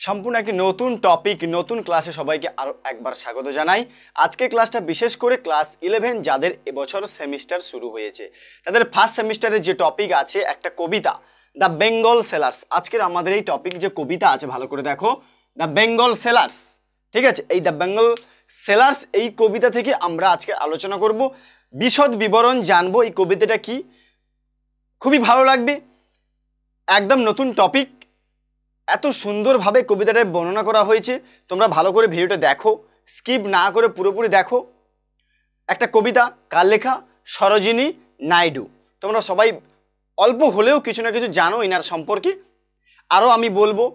সম্পূর্ণ একটি নতুন টপিক নতুন ক্লাসে সবাইকে আরো একবার স্বাগত জানাই। আজকে ক্লাসটা বিশেষ করে ক্লাস 11 যাদের এবছর সেমিস্টার শুরু হয়েছে তাদের ফার্স্ট সেমিস্টারে যে টপিক আছে একটা কবিতা দ্য বেঙ্গল সেলার্স। আজকের আমাদের এই টপিক যে কবিতা আছে ভালো করে দেখো, দ্য বেঙ্গল সেলার্স। ঠিক আছে, এই দ্য বেঙ্গল সেলার্স এই কবিতা থেকে আমরা আজকে আলোচনা করব, বিশদ বিবরণ জানবো এই কবিতাটা কি। খুবই ভালো লাগবে, একদম নতুন টপিক, এত সুন্দরভাবে কবিতাটা বর্ণনা করা হয়েছে। তোমরা ভালো করে ভিডিওটা দেখো, স্কিপ না করে পুরোপুরি দেখো। একটা কবিতা কার লেখা? সরোজিনী নাইডু। তোমরা সবাই অল্প হলেও কিছু না কিছু জানো এনার সম্পর্কে। আরও আমি বলবো,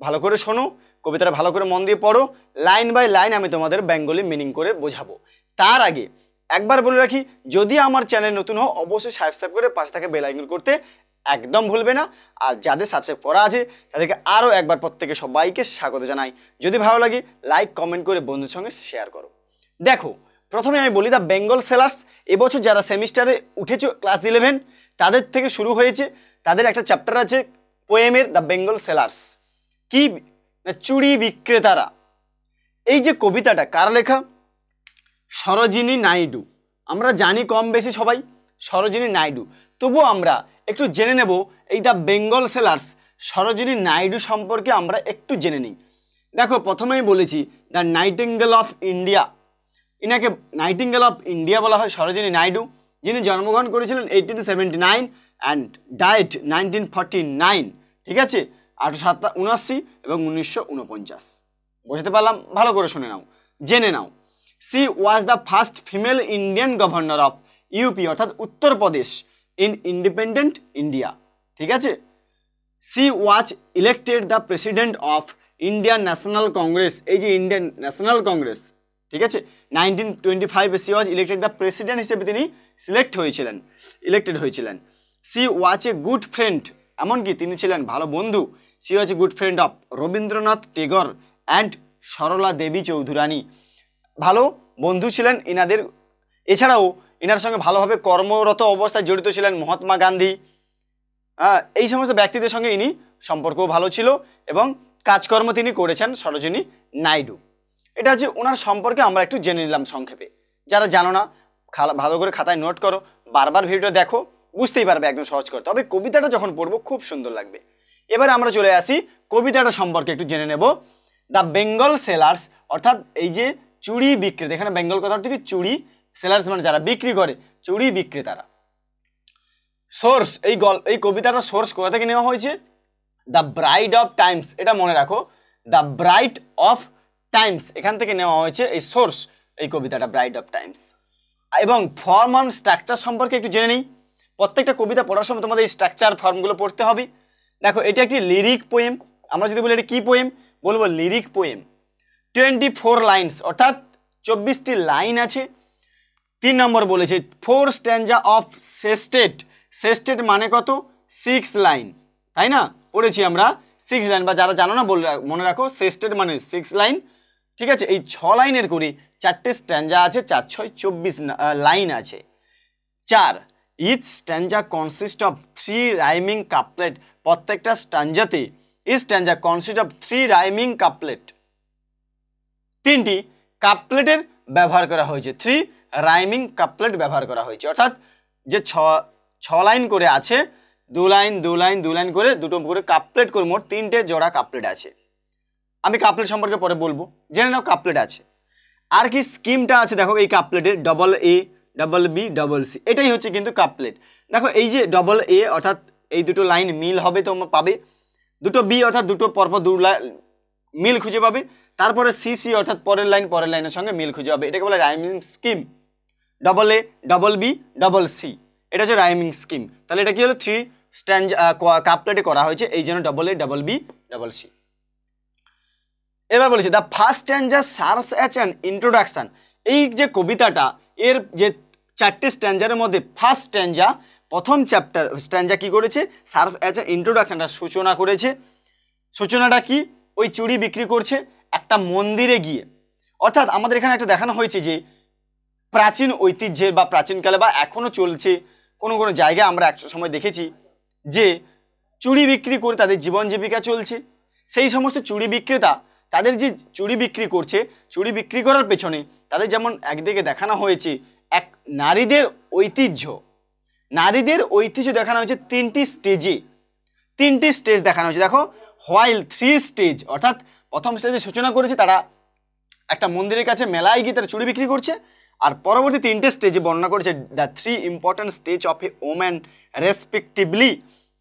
ভালো করে শোনো, কবিতাটা ভালো করে মন দিয়ে পড়ো, লাইন বাই লাইন আমি তোমাদের বেঙ্গলি মিনিং করে বোঝাবো। তার আগে একবার বলে রাখি, যদি আমার চ্যানেল নতুন হও অবশ্যই সাবস্ক্রাইব করে পাশে থাকা বেল আইকন করতে একদম ভুলবে না। আর যাদের সাবস্ক্রাইব করা আছে তাদেরকে আরও একবার প্রত্যেকে সবাইকে স্বাগত জানাই। যদি ভালো লাগে লাইক কমেন্ট করে বন্ধুদের সঙ্গে শেয়ার করো। দেখো, প্রথমে আমি বলি দ্য বেঙ্গল সেলার্স এবছর যারা সেমিস্টারে উঠেছে ক্লাস 11 তাদের থেকে শুরু হয়েছে। তাদের একটা চ্যাপ্টার আছে পোয়েমের, দ্য বেঙ্গল সেলার্স। কি না, চুড়ি বিক্রেতারা। এই যে কবিতাটা কার লেখা? সরোজিনী নাইডু। আমরা জানি কম বেশি সবাই সরোজিনী নাইডু, তবুও আমরা একটু জেনে নেব এই the bangle sellers Sarojini Naidu সম্পর্কে আমরা একটু জেনে নিই। দেখো, প্রথমেই বলেছি দ্য নাইটিঙ্গেল অফ ইন্ডিয়া। ইনাকে নাইটিঙ্গেল অফ ইন্ডিয়া বলা হয় সরোজিনী নাইডু, যিনি জন্মগ্রহণ করেছিলেন 1879 অ্যান্ড ডায়েট 1949। ঠিক আছে, 1879 এবং 1949। বুঝতে পারলাম? ভালো করে শুনে নাও, জেনে নাও। She was the first female Indian governor of UP অর্থাৎ উত্তরপ্রদেশ ইন ইন্ডিপেন্ডেন্ট ইন্ডিয়া। ঠিক আছে, she was elected the president of Indian National Congress. এই যে ইন্ডিয়ান ন্যাশনাল কংগ্রেস, ঠিক আছে, 1925 she was elected the president হিসেবে তিনি ইলেক্টেড হয়েছিলেন। She was a good friend, এমনকি তিনি ছিলেন ভালো বন্ধু। She was a good friend of Rabindranath Tagore and Sarala Devi Chaudhurani. ভালো বন্ধু ছিলেন ইনাদের। এছাড়াও ইনার সঙ্গে ভালোভাবে কর্মরত অবস্থায় জড়িত ছিলেন মহাত্মা গান্ধী। এই সমস্ত ব্যক্তিদের সঙ্গে ইনি সম্পর্কও ভালো ছিল এবং কাজকর্ম তিনি করেছেন সরোজিনী নাইডু। এটা হচ্ছে ওনার সম্পর্কে আমরা একটু জেনে নিলাম সংক্ষেপে। যারা জানো না ভালো করে খাতায় নোট করো, বারবার ভিডিওটা দেখো, বুঝতেই পারবে একদম সহজ করে। তবে কবিতাটা যখন পড়বো খুব সুন্দর লাগবে। এবারে আমরা চলে আসি কবিতাটা সম্পর্কে একটু জেনে নেব। দ্য বেঙ্গল সেলার্স অর্থাৎ এই যে চুড়ি বিক্রেতা, এখানে বেঙ্গল কথা থেকে চুড়ি, সেলার্স মানে যারা বিক্রি করে, চুড়ি বিক্রেতারা। সোর্স, এই কবিতাটার সোর্স কোথা থেকে নেওয়া হয়েছে? The bright of Times. এটা মনে রাখো, দ্য ব্রাইট অফ টাইমস, এখান থেকে নেওয়া হয়েছে এই সোর্স, এই কবিতাটা ব্রাইট অফ টাইমস। এবং ফর্ম অ্যান্ড স্ট্রাকচার সম্পর্কে একটু জেনে নিই। প্রত্যেকটা কবিতা পড়ার সময় তোমাদের এই স্ট্রাকচার ফর্মগুলো পড়তে হবে। দেখো, এটা একটি লিরিক পোয়েম। আমরা যদি বলি এটা কি পোয়েম, বলবো লিরিক পোয়েম। 24 লাইনস অর্থাৎ 24টি লাইন আছে। 3 নম্বর বলেছে 4 স্ট্যাঞ্জা অফ সেস্টেড। সেস্টেড মানে কত? 6 লাইন, তাই না? পড়েছি আমরা 6 লাইন, বা যারা জানো না মনে রাখো, সেস্টেড মানে 6 লাইন। ঠিক আছে, এই 6 লাইনের করে 4টে স্ট্যাঞ্জা আছে, 4 6 24 লাইন আছে। 4 each stanza consist of 3 rhyming couplet. প্রত্যেকটা স্ট্যাঞ্জাতে stanza consist of 3 rhyming couplet. 3টি কাপলেটের ব্যবহার করা হয়েছে, 3 রাইমিং কাপলেট ব্যবহার করা হয়েছে। অর্থাৎ যে 6 লাইন করে আছে, 2 লাইন 2 লাইন 2 লাইন করে দুটো করে কাপলেট করে মোট 3টে জোড়া কাপলেট আছে। আমি কাপলেট সম্পর্কে পরে বলবো, জেনে নাও কাপলেট আছে। আর কি স্কিমটা আছে দেখো, এই কাপলেটের double A double B double C, এটাই হচ্ছে কিন্তু কাপলেট। দেখো, এই যে ডবল এ অর্থাৎ এই দুটো লাইন মিল হবে তোমরা পাবে, দুটো বি অর্থাৎ দুটো পরপর মিল খুঁজে পাবে, তারপরে সি সি অর্থাৎ পরের লাইনের সঙ্গে মিল খুঁজে পাবে। এটাকে বলে rhyming scheme. Double A double B double C, এটা হচ্ছে রাইমিং স্কিম। তাহলে এটা কি হলো? 3 স্ট্যাঞ্জা কাপলেটে করা হয়েছে, এই জন্য double A double B double C. এবার বলেছে the first stanza serves as an introduction. এই যে কবিতাটা, এর যে 4টে স্ট্যাঞ্জারের মধ্যে ফার্স্ট স্ট্যাঞ্জা, প্রথম স্ট্যাঞ্জা কি করেছে? সার্ভ অ্যাজ অ্যান ইন্ট্রোডাকশনটা সূচনা করেছে। সূচনাটা কি? ওই চুড়ি বিক্রি করছে একটা মন্দিরে গিয়ে। অর্থাৎ আমাদের এখানে একটা দেখানো হয়েছে যে প্রাচীন ঐতিহ্যের বা প্রাচীনকালে বা এখনও চলছে কোনো কোনো জায়গায় আমরা এক সময় দেখেছি যে চুড়ি বিক্রি করে তাদের জীবন জীবিকা চলছে। সেই সমস্ত চুড়ি বিক্রেতা তাদের যে চুড়ি বিক্রি করছে, চুড়ি বিক্রি করার পেছনে তাদের যেমন একদিকে দেখানো হয়েছে এক নারীদের ঐতিহ্য, নারীদের ঐতিহ্য দেখানো হয়েছে তিনটি স্টেজ দেখানো হয়েছে। দেখো, হোয়াইল 3 স্টেজ, অর্থাৎ প্রথম স্টেজে সূচনা করেছে তারা একটা মন্দিরের কাছে মেলায় গিয়ে তারা চুড়ি বিক্রি করছে, আর পরবর্তী 3টে স্টেজে বর্ণনা করেছে the 3 important stage of a woman respectively,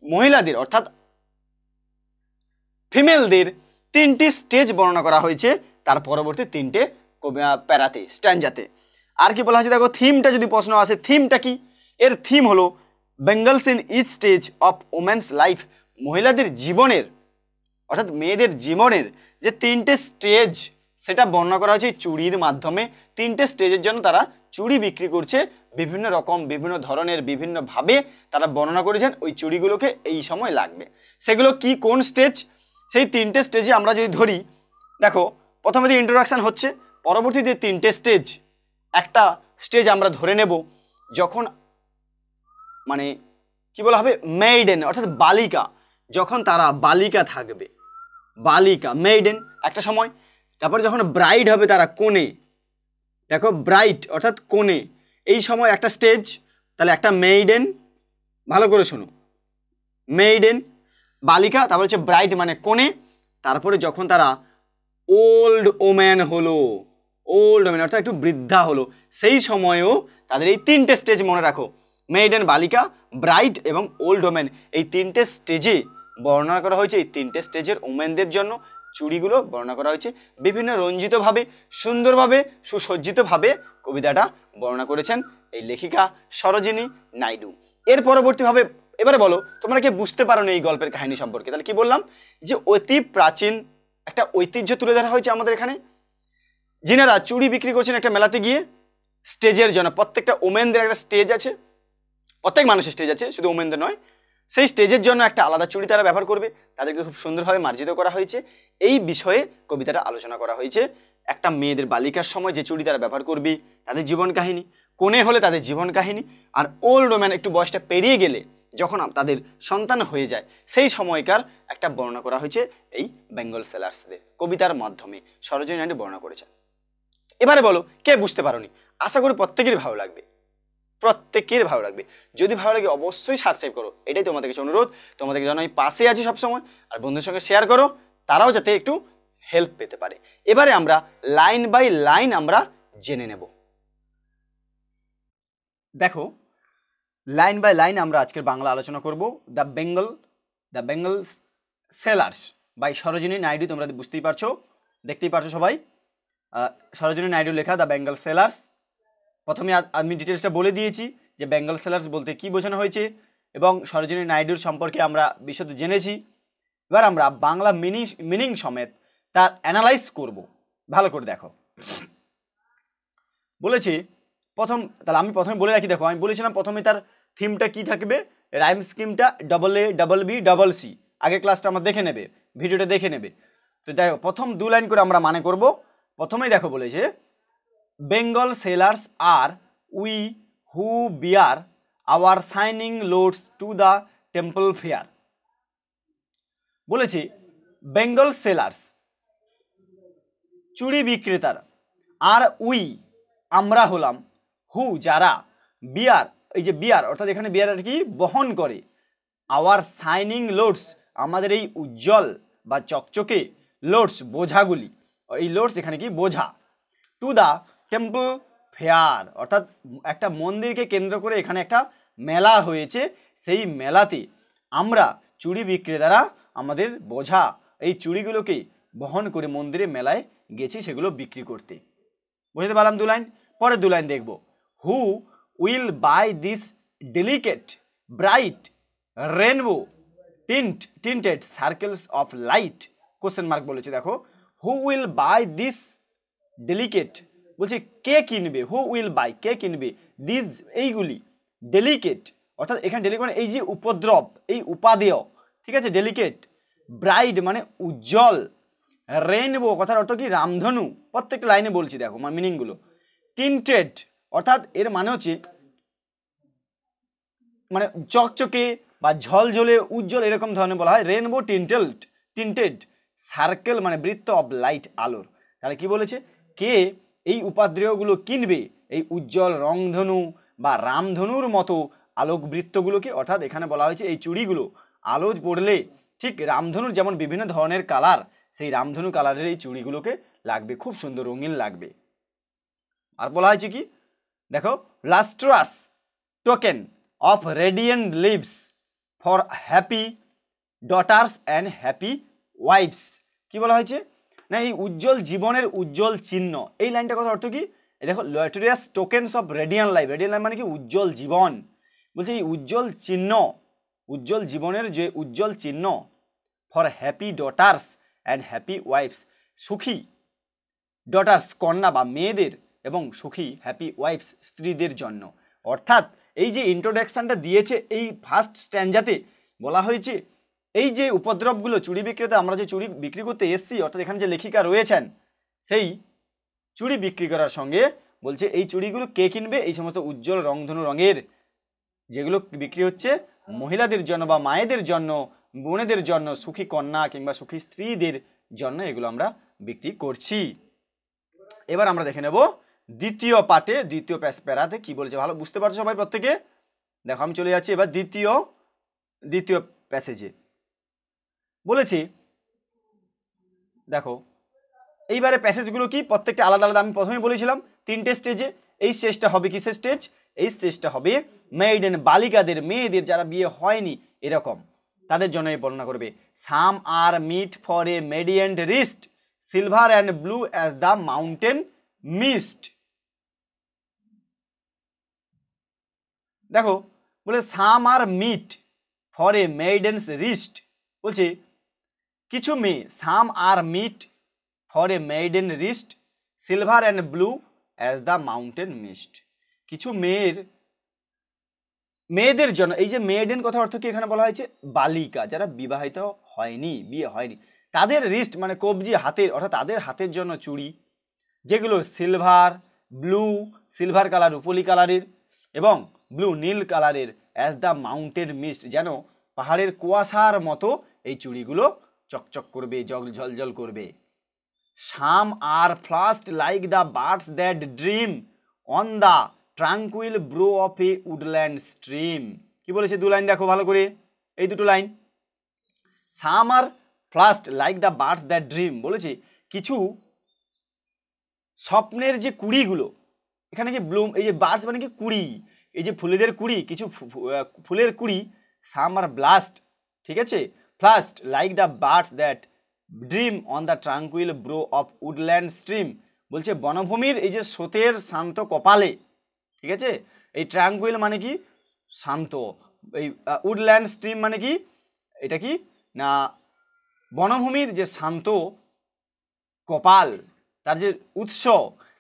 মহিলাদের অর্থাৎ ফিমেলদের 3টি স্টেজ বর্ণনা করা হয়েছে তার পরবর্তী 3টে প্যারাতে, স্ট্যান্ডাতে। আর কি বলা হয়েছে দেখো, থিমটা যদি প্রশ্ন আসে, থিমটা কি? এর থিম হলো bangles in each stage of women's life, মহিলাদের জীবনের অর্থাৎ মেয়েদের জীবনের যে 3টে স্টেজ সেটা বর্ণনা করা হয়েছে চুড়ির মাধ্যমে। 3টে স্টেজের জন্য তারা চুড়ি বিক্রি করছে, বিভিন্ন রকম বিভিন্ন ধরনের বিভিন্নভাবে তারা বর্ণনা করেছেন ওই চুড়িগুলোকে এই সময় লাগবে। সেগুলো কি, কোন স্টেজ? সেই 3টে স্টেজে আমরা যদি ধরি, দেখো প্রথমে যে ইন্ট্রোডাকশন হচ্ছে, পরবর্তী যে 3টে স্টেজ, একটা স্টেজ আমরা ধরে নেব যখন মানে কি বলা হবে, মেইডেন অর্থাৎ বালিকা, যখন তারা বালিকা থাকবে, বালিকা মেইডেন একটা সময়। তারপরে যখন ব্রাইড হবে তারা কনে, দেখো ব্রাইড অর্থাৎ কনে, এই সময় একটা স্টেজ। তাহলে একটা মেইডেন, ভালো করে শোনো, মেইডেন বালিকা, তারপর হচ্ছে ব্রাইড মানে কনে। তারপরে যখন তারা ওল্ড ওম্যান হলো, ওল্ড ওম্যান অর্থাৎ একটু বৃদ্ধা হলো, সেই সময়েও তাদের এই 3টে স্টেজ মনে রাখো, মেইডেন, বালিকা, ব্রাইড এবং ওল্ড ওম্যান, এই 3টে স্টেজে বর্ণনা করা হয়েছে। এই 3টে স্টেজের ওমেনদের জন্য চুড়িগুলো বর্ণনা করা হয়েছে বিভিন্ন রঞ্জিতভাবে, সুন্দরভাবে, সুসজ্জিতভাবে কবিতাটা বর্ণনা করেছেন এই লেখিকা সরোজিনী নাইডু। এর পরবর্তীভাবে এবারে বলো তোমরা কি বুঝতে পারো না এই গল্পের কাহিনী সম্পর্কে? তাহলে কি বললাম, যে অতি প্রাচীন একটা ঐতিহ্য তুলে ধরা হয়েছে আমাদের এখানে, যিনারা চুড়ি বিক্রি করছেন একটা মেলাতে গিয়ে স্টেজের জন্য। প্রত্যেকটা ওমেনদের একটা স্টেজ আছে, প্রত্যেক মানুষের স্টেজ আছে, শুধু ওমেনদের নয়। সেই স্টেজের জন্য একটা আলাদা চুড়ি তারা ব্যবহার করবে, তাদেরকে খুব সুন্দরভাবে মার্জিত করা হয়েছে। এই বিষয়ে কবিতাটা আলোচনা করা হয়েছে। একটা মেয়েদের বালিকার সময় যে চুড়ি তারা ব্যবহার করবে তাদের জীবন কাহিনী, কোণে হলে তাদের জীবন কাহিনী, আর ওল্ড ওম্যান একটু বয়সটা পেরিয়ে গেলে যখন তাদের সন্তান হয়ে যায় সেই সময়কার একটা বর্ণনা করা হয়েছে এই বেঙ্গল সেলার্সদের কবিতার মাধ্যমে সরোজিনী নাইডু বর্ণনা করেছেন। এবারে বলো কে বুঝতে পারোনি? আশা করি প্রত্যেকেরই ভালো লাগবে, প্রত্যেকের ভালো লাগবে। যদি ভালো লাগে অবশ্যই সাবস্ক্রাইব করো, এটাই তোমাদের কাছে অনুরোধ। তোমাদেরকে যেন আমি পাশে আছি সবসময়, আর বন্ধুদের সঙ্গে শেয়ার করো, তারাও যাতে একটু হেল্প পেতে পারে। এবারে আমরা লাইন বাই লাইন আমরা জেনে নেব। দেখো, লাইন বাই লাইন আমরা আজকের বাংলা আলোচনা করব। The bangle sellers by Sarojini Naidu. তোমরা বুঝতেই পারছো, দেখতেই পারছো সবাই, সরোজিনী নাইডু লেখা দ্য বেঙ্গল সেলার্স। প্রথমে আমি ডিটেলসটা বলে দিয়েছি যে বেঙ্গল সেলার্স বলতে কি বোঝানো হয়েছে, এবং সরোজিনী নাইডুর সম্পর্কে আমরা বিশদ জেনেছি। এবার আমরা বাংলা মিনিং সমেত তার অ্যানালাইজ করব। ভালো করে দেখো, বলেছি তাহলে আমি প্রথমে বলে রাখি। দেখো, আমি বলেছিলাম প্রথমে তার থিমটা কি থাকবে, রাইম স্কিমটা AA, BBC। আগের ক্লাসটা আমরা দেখে নেবে, ভিডিওটা দেখে নেবে। তো দেখো, প্রথম 2 লাইন করে আমরা মানে করব। প্রথমেই দেখো বলেছে, bangle sellers are we who bear our shining loads to the temple fair. বলেছে বেঙ্গল সেলার্স চুড়ি বিক্রেতার, আর উই আমরা হলাম, হু যারা, বিয়ার এই যে বিয়ার অর্থাৎ এখানে বিয়ার কি বহন করে, আওয়ার শাইনিং লোডস আমাদের এই উজ্জ্বল বা চকচকে, লোডস বোঝাগুলি, এই লোডস এখানে কি বোঝা, টু দ্য টেম্পল ফেয়ার অর্থাৎ একটা মন্দিরকে কেন্দ্র করে এখানে একটা মেলা হয়েছে, সেই মেলাতে আমরা চুড়ি বিক্রেতারা আমাদের বোঝা এই চুড়িগুলোকে বহন করে মন্দিরে মেলায় গেছি সেগুলো বিক্রি করতে। বুঝতে পারলাম 2 লাইন। পরে 2 লাইন দেখব, who will buy this delicate bright rainbow tinted circles of light, question mark বলেছে। দেখো, who will buy this delicate বলছে কে কিনবে, হু উইল বাই কে কিনবে, দিস এইগুলি, ডেলিকেট অর্থাৎ এখানে ডেলিকেট মানে এই যে উপদ্রব, এই উপাদেয়, ঠিক আছে, ডেলিকেট, ব্রাইড মানে উজ্জ্বল, রেইনবো কথার অর্থ কি রামধনু, প্রত্যেকটা লাইনে বলছি দেখো মিনিংগুলো, টিন্টেড অর্থাৎ এর মানে হচ্ছে মানে চকচকে বা ঝলঝলে উজ্জ্বল এরকম ধরনের বলা হয়, রেইনবো টিন্টেড সার্কেল মানে বৃত্ত অফ লাইট, আলোর। তাহলে কি বলেছে, কে এই উপাদেয়গুলো কিনবে, এই উজ্জ্বল রংধনু বা রামধনুর মতো আলোক বৃত্তগুলোকে, অর্থাৎ এখানে বলা হয়েছে এই চুড়িগুলো আলো পড়লে ঠিক রামধনুর যেমন বিভিন্ন ধরনের কালার, সেই রামধনু কালারের এই চুড়িগুলোকে লাগবে, খুব সুন্দর রঙিন লাগবে। আর বলা হয়েছে কি দেখো, lustrous token of radiant lives for happy daughters and happy wives. কি বলা হয়েছে না, এই উজ্জ্বল জীবনের উজ্জ্বল চিহ্ন, এই লাইনটা কথা অর্থ কি, দেখো lustrous tokens of radiant life, radiant life মানে কি উজ্জ্বল জীবন, বলছে এই উজ্জ্বল চিহ্ন, উজ্জ্বল জীবনের যে উজ্জ্বল চিহ্ন for happy daughters and happy wife's, সুখী ডটার্স কন্যা বা মেয়েদের এবং সুখী হ্যাপি ওয়াইফস স্ত্রীদের জন্য। অর্থাৎ এই যে ইন্ট্রোডাকশনটা দিয়েছে এই ফার্স্ট স্ট্যান্ডাতে বলা হয়েছে এই যে উপদ্রবগুলো, চুড়ি বিক্রেতা আমরা যে চুড়ি বিক্রি করতে এসছি, অর্থাৎ এখানে যে লেখিকা রয়েছেন সেই চুড়ি বিক্রি করার সঙ্গে বলছে এই চুড়িগুলো কে কিনবে, এই সমস্ত উজ্জ্বল রংধনু রঙের যেগুলো বিক্রি হচ্ছে মহিলাদের জন্য বা মায়েদের জন্য, বোনেদের জন্য, সুখী কন্যা কিংবা সুখী স্ত্রীদের জন্য এগুলো আমরা বিক্রি করছি। এবার আমরা দেখে নেব দ্বিতীয় পার্টে, দ্বিতীয় প্যারাতে কি বলেছে, ভালো বুঝতে পারছো সবাই প্রত্যেকে? দেখো আমি চলে যাচ্ছি এবার দ্বিতীয় প্যাসেজে। বলেছি দেখো এইবারে প্যাসেজগুলো কি প্রত্যেকটা আলাদা আলাদা, আমি প্রথমে বলেছিলাম তিনটে স্টেজে, এই স্টেজটা হবে কিসের স্টেজ, এই স্টেজটা হবে মেইডেন বালিকাদের, মেয়েদের যারা বিয়ে হয়নি এরকম তাদের জন্য এই বর্ণনা করবে। Some are meet for a maiden's wrist, silver and blue as the mountain mist. দেখো বলে some are meet for a maiden's wrist, বলছে কিছু মেয়ে, some are meet for a maiden wrist, silver and blue as the mountain mist. কিছু মেয়েদের জন্য, এই যে মেয়েডেন কথা অর্থ কি এখানে বলা হয়েছে, বালিকা যারা বিবাহিত হয়নি, বিয়ে হয়নি, তাদের রিস্ট মানে কবজি, হাতের, অর্থাৎ তাদের হাতের জন্য চুড়ি যেগুলো সিলভার ব্লু, সিলভার কালার রূপলি কালারের এবং ব্লু নীল কালারের, অ্যাজ দ্য মাউন্টেন মিস্ট যেন পাহাড়ের কুয়াশার মতো এই চুড়িগুলো চকচক করবে, ঝলঝল করবে। Some are flushed like the birds that dream on the tranquil brow of a woodland stream. কি বলেছে দু লাইন দেখো ভালো করে, এই দুটো লাইন, some are flushed like the birds that dream, বলেছে কিছু স্বপ্নের যে কুড়িগুলো, এখানে কি ব্লুম, এই যে বার্ডস মানে কি কুড়ি, এই যে ফুলেদের কুড়ি, কিছু ফুলের কুড়ি, সাম আর ব্লাস্ট, ঠিক আছে, flushed like the birds that dream on the tranquil brow of woodland stream, বলছে বনভূমির এই যে স্রোতের শান্ত কপালে, ঠিক আছে, এই ট্রাঙ্কুইল মানে কি শান্ত, এই উডল্যান্ড স্ট্রিম মানে কি, এটা কি না বনভূমির যে শান্ত কপাল, তার যে উৎস,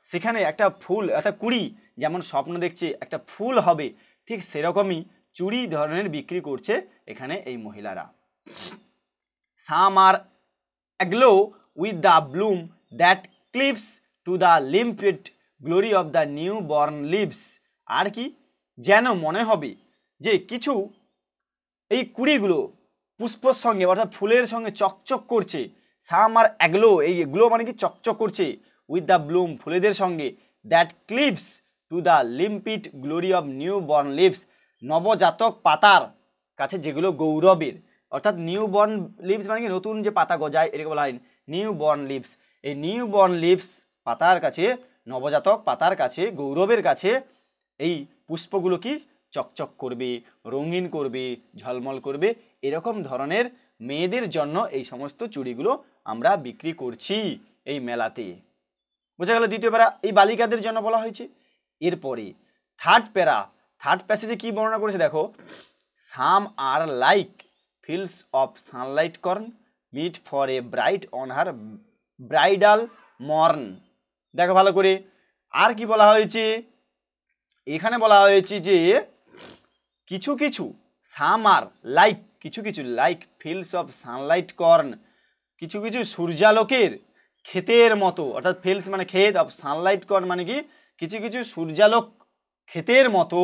সেখানে একটা ফুল, একটা কুড়ি যেমন স্বপ্ন দেখছে একটা ফুল হবে, ঠিক সেরকমই চুড়ি ধরনের বিক্রি করছে এখানে এই মহিলারা। সাম আর aglow with the bloom that cleaves to the limpid glory of the newborn leaves, আর কি যেন মনে হবে যে কিছু এই কুড়িগুলো পুষ্পর সঙ্গে অর্থাৎ ফুলের সঙ্গে চকচক করছে। সাম আর অ্যাগ্লো, এই গ্লো মানে কি চকচক করছে, উইথ দ্য ব্লুম ফুলেদের সঙ্গে, that cleaves to the limpid glory of new born leaves, নবজাতক পাতার কাছে যেগুলো গৌরবের, অর্থাৎ নিউ বর্ন লিভস মানে কি নতুন যে পাতা গজায় এটাকে বলা হয় নিউ বর্ন লিভস। এই নিউ বর্ন লিভস পাতার কাছে, নবজাতক পাতার কাছে, গৌরবের কাছে এই পুষ্পগুলো কি চকচক করবে, রঙিন করবে, ঝলমল করবে, এরকম ধরনের মেয়েদের জন্য এই সমস্ত চুড়িগুলো আমরা বিক্রি করছি এই মেলাতে। বোঝা গেল দ্বিতীয় প্যারা এই বালিকাদের জন্য বলা হয়েছে। এরপরে থার্ড প্যাসেজে কি বর্ণনা করেছে দেখো, সাম are like fields of sunlight corn meet for a bride on her bridal morn। দেখো ভালো করে আর কি বলা হয়েছে, এখানে বলা হয়েছে যে কিছু কিছু সামার লাইক, কিছু কিছু like fields of Sunlight corn, কিছু কিছু সূর্যালোকের ক্ষেতের মতো, অর্থাৎ ফিল্ডস মানে ক্ষেত, অফ সানলাইট কর্ন মানে কি কিছু কিছু সূর্যালোক ক্ষেতের মতো,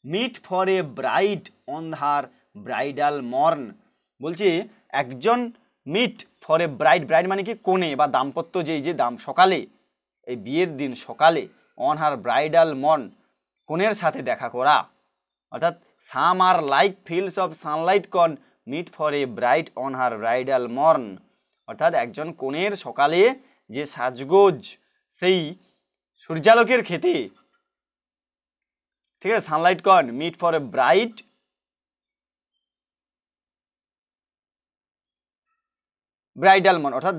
meet for a bride on her bridal morn, বলছে একজন meet for a bride, bride মানে কি কোণে বা দাম্পত্য, যে সকালে, এই বিয়ের দিন সকালে, অন হার ব্রাইডাল মর্ন, কোণের সাথে দেখা করা। অর্থাৎ some are like fields of sunlight corn meet for a bride on her bridal morn. অর্থাৎ একজন কোণের সকালে যে সাজগোজ, সেই সূর্যালোকের ক্ষেতে, ঠিক আছে, sunlight corn meet for a bride bridal morn, অর্থাৎ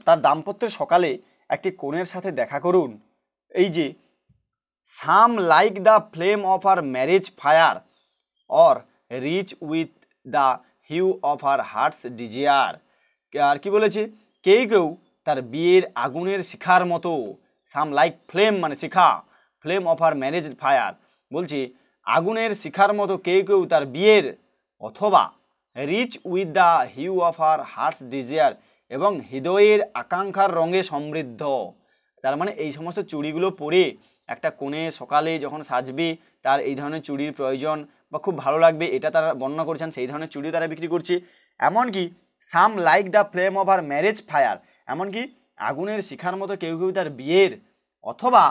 তার দাম্পত্যের সকালে একটি কোণের সাথে দেখা করুন। এই যে some like the flame of R marriage fire or rich with the hue of R heart's desire. আর কি বলেছে, কেউ কেউ তার বিয়ের আগুনের শিখার মতো, সাম লাইক ফ্লেম মানে শিখা, flame of R marriage fire, বলছে আগুনের শিখার মতো কেউ কেউ তার বিয়ের, অথবা rich with the hue of R heart's desire, এবং হৃদয়ের আকাঙ্ক্ষার রঙে সমৃদ্ধ। তার মানে এই সমস্ত চুড়িগুলো পরে একটা কোণে সকালে যখন সাজবে তার এই ধরনের চুড়ির প্রয়োজন বা খুব ভালো লাগবে, এটা তারা বর্ণনা করছেন, সেই ধরনের চুড়ি তারা বিক্রি করছে। এমনকি some like the flame of R marriage fire, এমনকি আগুনের শিখার মতো কেউ কেউ তার বিয়ের, অথবা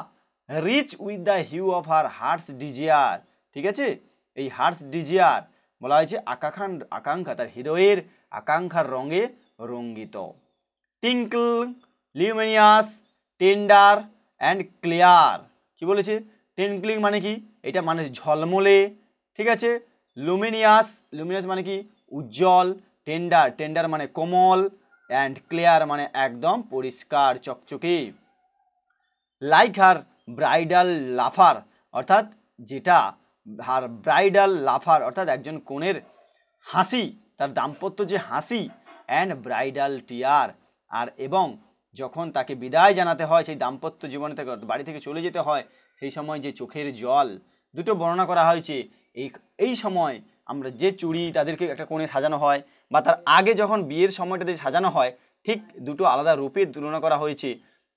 rich with the hue of R heart's desire, ঠিক আছে, এই হার্টস ডিজায়ার বলা হয়েছে আকাঙ্ক্ষা, তার হৃদয়ের আকাঙ্ক্ষার রঙে রঙ্গিত। Tinkle, luminous, tender and clear. কি বলেছে, টিঙ্কলিং মানে কি, এটা মানে ঝলমলে, ঠিক আছে, লুমিনিয়াস, লুমিনিয়াস মানে কি উজ্জ্বল, টেন্ডার, টেন্ডার মানে কোমল, অ্যান্ড ক্লিয়ার মানে একদম পরিষ্কার চকচকে। লাইক হার ব্রাইডাল লাফার, অর্থাৎ যেটা হার ব্রাইডাল লাফার, অর্থাৎ একজন কনের হাসি, তার দাম্পত্য যে হাসি, অ্যান্ড ব্রাইডাল টিয়ার, আর এবং যখন তাকে বিদায় জানাতে হয়, সেই দাম্পত্য জীবনে থেকে বাড়ি থেকে চলে যেতে হয়, সেই সময় যে চোখের জল, দুটো বর্ণনা করা হয়েছে। এই সময় আমরা যে চুড়ি তাদেরকে একটা কোণে সাজানো হয়, বা তার আগে যখন বিয়ের সময়টাতে সাজানো হয়, ঠিক দুটো আলাদা রূপের তুলনা করা হয়েছে,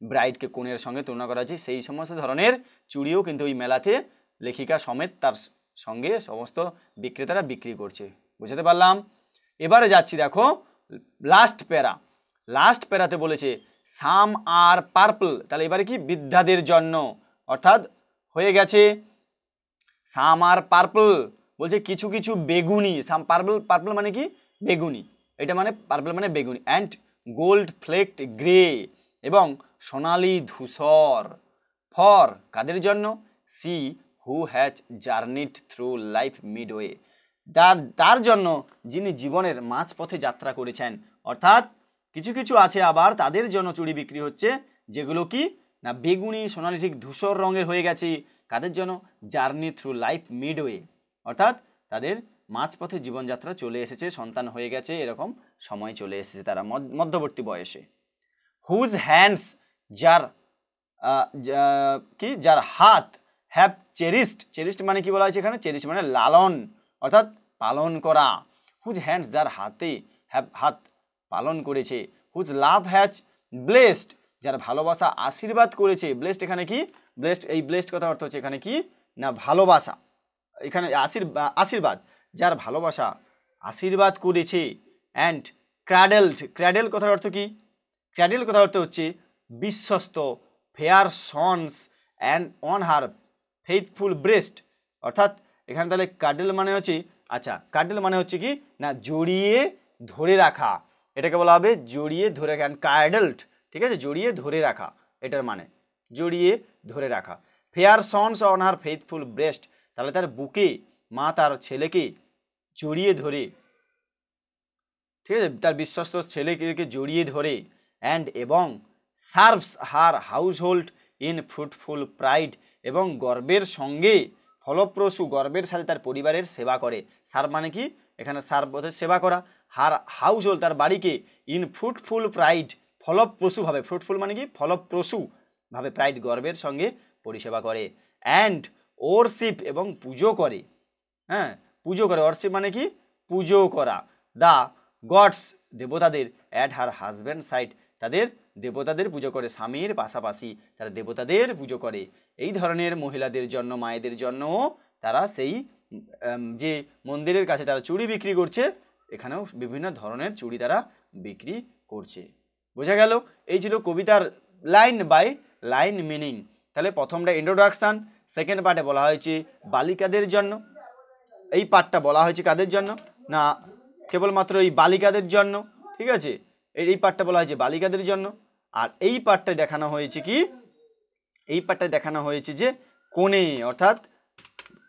ব্রাইডকে কোণের সঙ্গে তুলনা করা হয়েছে। সেই সমস্ত ধরনের চুড়িও কিন্তু ওই মেলাতে লেখিকা সমেত তার সঙ্গে সমস্ত বিক্রেতারা বিক্রি করছে। বুঝতে পারলাম? এবারে যাচ্ছি, দেখো লাস্ট প্যারা। লাস্ট প্যারাতে বলেছে সাম আর পার্পল, তাহলে এবারে কি বৃদ্ধাদের জন্য, অর্থাৎ হয়ে গেছে সাম আর পার্পল, বলছে কিছু কিছু বেগুনি, সাম পার্পল, পার্পল মানে কি বেগুনি, এটা মানে পার্পল মানে বেগুনি, অ্যান্ড গোল্ড ফ্লেকড গ্রে, এবং সোনালি ধূসর, ফর কাদের জন্য, she who has journeyed through life midway, তার জন্য যিনি জীবনের মাঝপথে যাত্রা করেছেন। অর্থাৎ কিছু কিছু আছে আবার তাদের জন্য চুড়ি বিক্রি হচ্ছে যেগুলো কি না বেগুনি সোনালি ঠিক ধূসর রঙের হয়ে গেছে। কাদের জন্য, জার্নি থ্রু লাইফ মিডওয়ে, অর্থাৎ তাদের মাঝপথে জীবনযাত্রা চলে এসেছে, সন্তান হয়ে গেছে, এরকম সময় চলে এসেছে তারা মধ্যবর্তী বয়সে। হুজ হ্যান্ডস, যার কি যার হাত, হ্যাভ চেরিস্ট, চেরিস্ট মানে কি বলা হয়েছে এখানে, চেরিস্ট মানে লালন, অর্থাৎ পালন করা। হুজ হ্যান্ডস, যার হাতে, হ্যাভ হাত পালন করেছে। হুজ লাভ হ্যাজ ব্লেসড, যার ভালোবাসা আশীর্বাদ করেছে। ব্লেসড এখানে কি, ব্লেসড, এই ব্লেসড কথা অর্থ হচ্ছে এখানে কি না ভালোবাসা, এখানে আশীর্বাদ, যার ভালোবাসা আশীর্বাদ করেছে। অ্যান্ড ক্র্যাডেলড, ক্র্যাডেল কথার অর্থ কি, ক্র্যাডেল কথার অর্থ হচ্ছে বিশ্বস্ত, fair sons and on her faithful breast, অর্থাৎ এখানে তাহলে ক্র্যাডেল মানে হচ্ছে, আচ্ছা ক্র্যাডেল মানে হচ্ছে কি না জড়িয়ে ধরে রাখা, এটাকে বলা হবে জড়িয়ে ধরে রাখা, ক্র্যাডেলড, ঠিক আছে, জড়িয়ে ধরে রাখা, এটার মানে জড়িয়ে ধরে রাখা। Fair sons on her faithful breast, তাহলে তার বুকে মা তার ছেলেকে জড়িয়ে ধরে, ঠিক আছে, তার বিশ্বস্ত ছেলেকে জড়িয়ে ধরে। অ্যান্ড এবং serves her house hold in fruitful pride, এবং গর্বের সঙ্গে ফলপ্রসূ, গর্বের সাথে তার পরিবারের সেবা করে। সার্ভ মানে কি এখানে, সার্ভ বোধহয় সেবা করা, হার হাউস হোল্ড তার বাড়িকে, ইন ফ্রুটফুল প্রাইড ফলপ্রসূভাবে, ফ্রুটফুল মানে কি ফলপ্রসূভাবে, প্রাইড গর্বের সঙ্গে পরিষেবা করে। অ্যান্ড ওরশিপ, এবং পুজো করে, হ্যাঁ পুজো করে, ওরশিপ মানে কি পুজো করা। দ্য গডস, দেবতাদের, অ্যাট হার হাজব্যান্ড সাইড, তাদের দেবতাদের পুজো করে, স্বামীর পাশাপাশি তারা দেবতাদের পুজো করে। এই ধরনের মহিলাদের জন্য, মায়েদের জন্য তারা সেই যে মন্দিরের কাছে তারা চুড়ি বিক্রি করছে, এখানেও বিভিন্ন ধরনের চুড়ি তারা বিক্রি করছে। বোঝা গেল? এই ছিল কবিতার লাইন বাই লাইন মিনিং। তাহলে প্রথমটা ইন্ট্রোডাকশান, সেকেন্ড পার্টে বলা হয়েছে বালিকাদের জন্য, এই পার্টটা বলা হয়েছে কাদের জন্য না কেবলমাত্র এই বালিকাদের জন্য, ঠিক আছে, এই পার্টটা বলা হয়েছে বালিকাদের জন্য। আর এই পার্টটা দেখানো হয়েছে কি, এই পার্টটা দেখানো হয়েছে যে কোণে, অর্থাৎ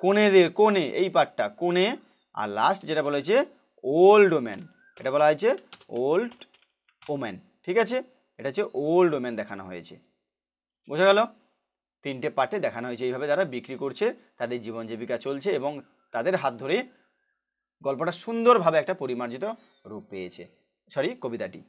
কোণেদের, কোণে এই পার্টটা কোণে। আর লাস্ট যেটা বলা হয়েছে ওল্ড ওম্যান, এটা বলা হয়েছে ওল্ড ওম্যান, ঠিক আছে, এটা হচ্ছে ওল্ড ওম্যান দেখানো হয়েছে। বোঝা গেল? তিনটে পার্টে দেখানো হয়েছে এইভাবে যারা বিক্রি করছে, তাদের জীবন জীবিকা চলছে এবং তাদের হাত ধরে গল্পটা সুন্দরভাবে একটা পরিমার্জিত রূপ পেয়েছে, কবিতাটি।